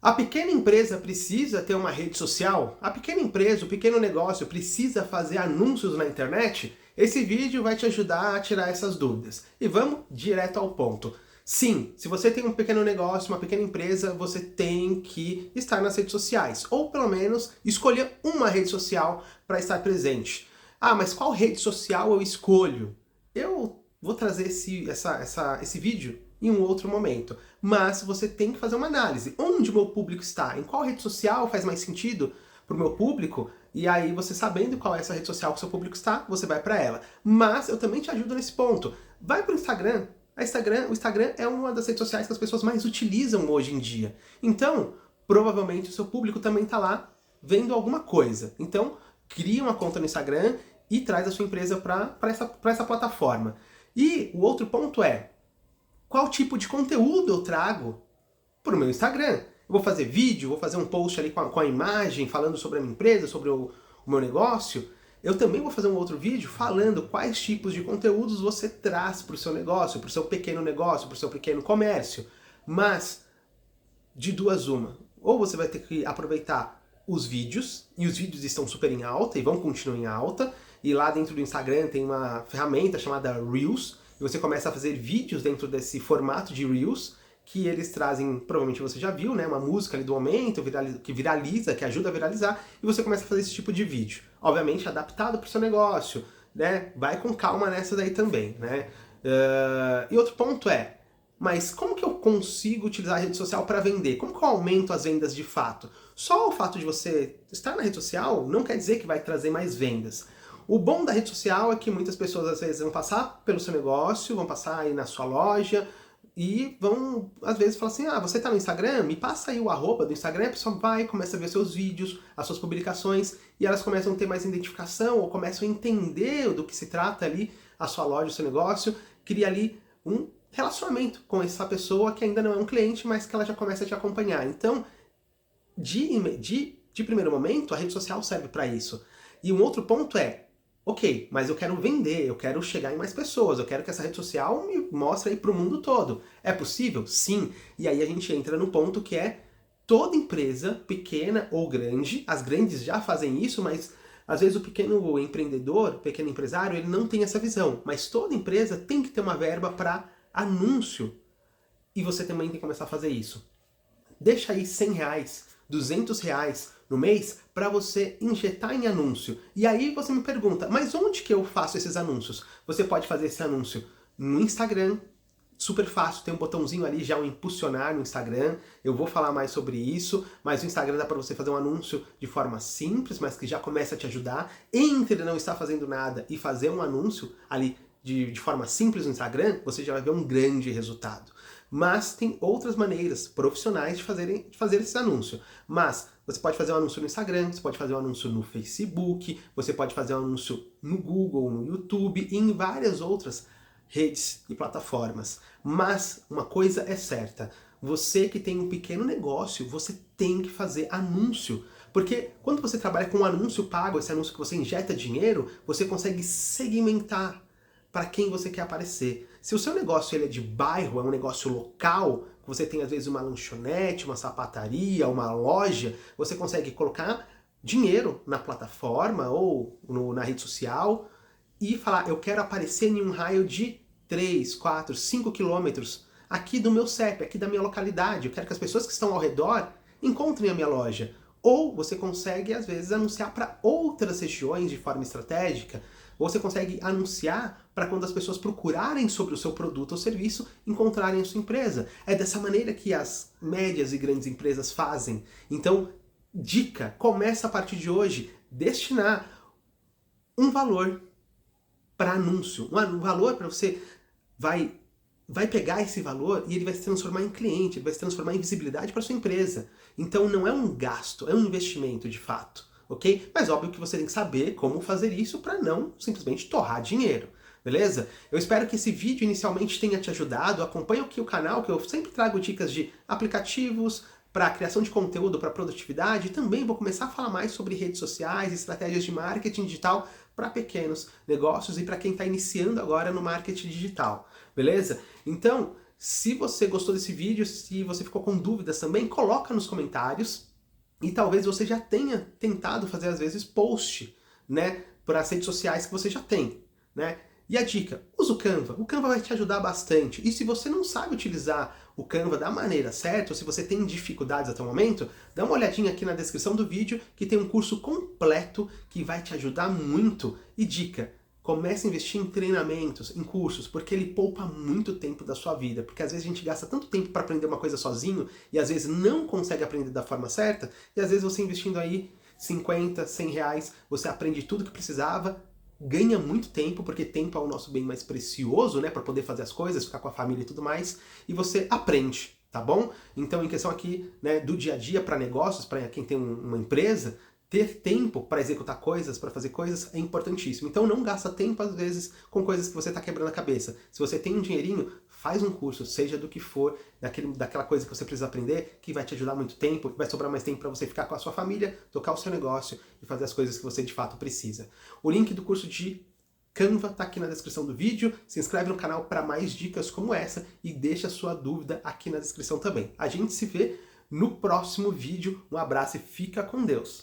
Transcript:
A pequena empresa precisa ter uma rede social? A pequena empresa, o pequeno negócio precisa fazer anúncios na internet? Esse vídeo vai te ajudar a tirar essas dúvidas. E vamos direto ao ponto. Sim, se você tem um pequeno negócio, uma pequena empresa, você tem que estar nas redes sociais. Ou pelo menos escolher uma rede social para estar presente. Ah, mas qual rede social eu escolho? Eu vou trazer esse vídeo em um outro momento. Mas você tem que fazer uma análise. Onde o meu público está? Em qual rede social faz mais sentido para o meu público? E aí, você sabendo qual é essa rede social que o seu público está, você vai para ela. Mas eu também te ajudo nesse ponto. Vai para o Instagram. O Instagram é uma das redes sociais que as pessoas mais utilizam hoje em dia. Então, provavelmente o seu público também está lá vendo alguma coisa. Então, cria uma conta no Instagram e traz a sua empresa para essa plataforma. E o outro ponto é, qual tipo de conteúdo eu trago para o meu Instagram? Eu vou fazer vídeo, vou fazer um post ali com a imagem, falando sobre a minha empresa, sobre o meu negócio. Eu também vou fazer um outro vídeo falando quais tipos de conteúdos você traz para o seu negócio, para o seu pequeno negócio, para o seu pequeno comércio. Mas, de duas uma. Ou você vai ter que aproveitar os vídeos, e os vídeos estão super em alta e vão continuar em alta, e lá dentro do Instagram tem uma ferramenta chamada Reels, e você começa a fazer vídeos dentro desse formato de Reels, que eles trazem, provavelmente você já viu, né, uma música ali do momento, que viraliza, que ajuda a viralizar, e você começa a fazer esse tipo de vídeo. Obviamente adaptado para o seu negócio, né, vai com calma nessa daí também, né. E outro ponto é, mas como que eu consigo utilizar a rede social para vender? Como que eu aumento as vendas de fato? Só o fato de você estar na rede social não quer dizer que vai trazer mais vendas. O bom da rede social é que muitas pessoas às vezes vão passar pelo seu negócio, vão passar aí na sua loja e vão às vezes falar assim, ah, você tá no Instagram? Me passa aí o arroba do Instagram, a pessoa vai, começa a ver seus vídeos, as suas publicações e elas começam a ter mais identificação ou começam a entender do que se trata ali a sua loja, o seu negócio, cria ali um relacionamento com essa pessoa que ainda não é um cliente, mas que ela já começa a te acompanhar. Então, de primeiro momento, a rede social serve para isso. E um outro ponto é, ok, mas eu quero vender, eu quero chegar em mais pessoas, eu quero que essa rede social me mostre aí para o mundo todo. É possível? Sim. E aí a gente entra no ponto que é toda empresa, pequena ou grande, as grandes já fazem isso, mas às vezes o pequeno empreendedor, o pequeno empresário, ele não tem essa visão. Mas toda empresa tem que ter uma verba para anúncio. E você também tem que começar a fazer isso. Deixa aí 100 reais, 200 reais no mês para você injetar em anúncio. E aí você me pergunta, mas onde que eu faço esses anúncios? Você pode fazer esse anúncio no Instagram, super fácil, tem um botãozinho ali já, o impulsionar no Instagram, eu vou falar mais sobre isso, mas o Instagram dá para você fazer um anúncio de forma simples, mas que já começa a te ajudar. Entre não estar fazendo nada e fazer um anúncio ali de forma simples no Instagram, você já vai ver um grande resultado. Mas tem outras maneiras profissionais de fazer esse anúncio. Mas você pode fazer um anúncio no Instagram, você pode fazer um anúncio no Facebook, você pode fazer um anúncio no Google, no YouTube e em várias outras redes e plataformas. Mas uma coisa é certa, você que tem um pequeno negócio, você tem que fazer anúncio. Porque quando você trabalha com um anúncio pago, esse anúncio que você injeta dinheiro, você consegue segmentar para quem você quer aparecer. Se o seu negócio ele é de bairro, é um negócio local, você tem às vezes uma lanchonete, uma sapataria, uma loja, você consegue colocar dinheiro na plataforma ou na rede social e falar, eu quero aparecer em um raio de 3, 4, 5 quilômetros aqui do meu CEP, aqui da minha localidade. Eu quero que as pessoas que estão ao redor encontrem a minha loja. Ou você consegue, às vezes, anunciar para outras regiões de forma estratégica, ou você consegue anunciar para quando as pessoas procurarem sobre o seu produto ou serviço, encontrarem a sua empresa. É dessa maneira que as médias e grandes empresas fazem. Então, dica, começa a partir de hoje, destinar um valor para anúncio. Um valor para você vai pegar esse valor e ele vai se transformar em cliente, ele vai se transformar em visibilidade para sua empresa. Então não é um gasto, é um investimento de fato, ok? Mas óbvio que você tem que saber como fazer isso para não simplesmente torrar dinheiro, beleza? Eu espero que esse vídeo inicialmente tenha te ajudado. Acompanhe aqui o canal, que eu sempre trago dicas de aplicativos, para criação de conteúdo, para produtividade, e também vou começar a falar mais sobre redes sociais, estratégias de marketing digital para pequenos negócios e para quem está iniciando agora no marketing digital, beleza? Então, Se você gostou desse vídeo, se você ficou com dúvidas também, coloca nos comentários. E talvez você já tenha tentado fazer, às vezes, post, né, para as redes sociais que você já tem, né? E a dica, usa o Canva. O Canva vai te ajudar bastante. E se você não sabe utilizar o Canva da maneira certa, ou se você tem dificuldades até o momento, dá uma olhadinha aqui na descrição do vídeo, que tem um curso completo que vai te ajudar muito. E dica, comece a investir em treinamentos, em cursos, porque ele poupa muito tempo da sua vida. Porque às vezes a gente gasta tanto tempo para aprender uma coisa sozinho e às vezes não consegue aprender da forma certa, e às vezes você investindo aí 50, 100 reais, você aprende tudo que precisava, ganha muito tempo, porque tempo é o nosso bem mais precioso, né, para poder fazer as coisas, ficar com a família e tudo mais, e você aprende, tá bom? Então, em questão aqui, né, do dia a dia para negócios, para quem tem uma empresa, ter tempo para executar coisas, para fazer coisas, é importantíssimo. Então não gasta tempo, às vezes, com coisas que você está quebrando a cabeça. Se você tem um dinheirinho, faz um curso, seja do que for, daquela coisa que você precisa aprender, que vai te ajudar muito tempo, que vai sobrar mais tempo para você ficar com a sua família, tocar o seu negócio e fazer as coisas que você de fato precisa. O link do curso de Canva está aqui na descrição do vídeo. Se inscreve no canal para mais dicas como essa e deixa a sua dúvida aqui na descrição também. A gente se vê no próximo vídeo. Um abraço e fica com Deus!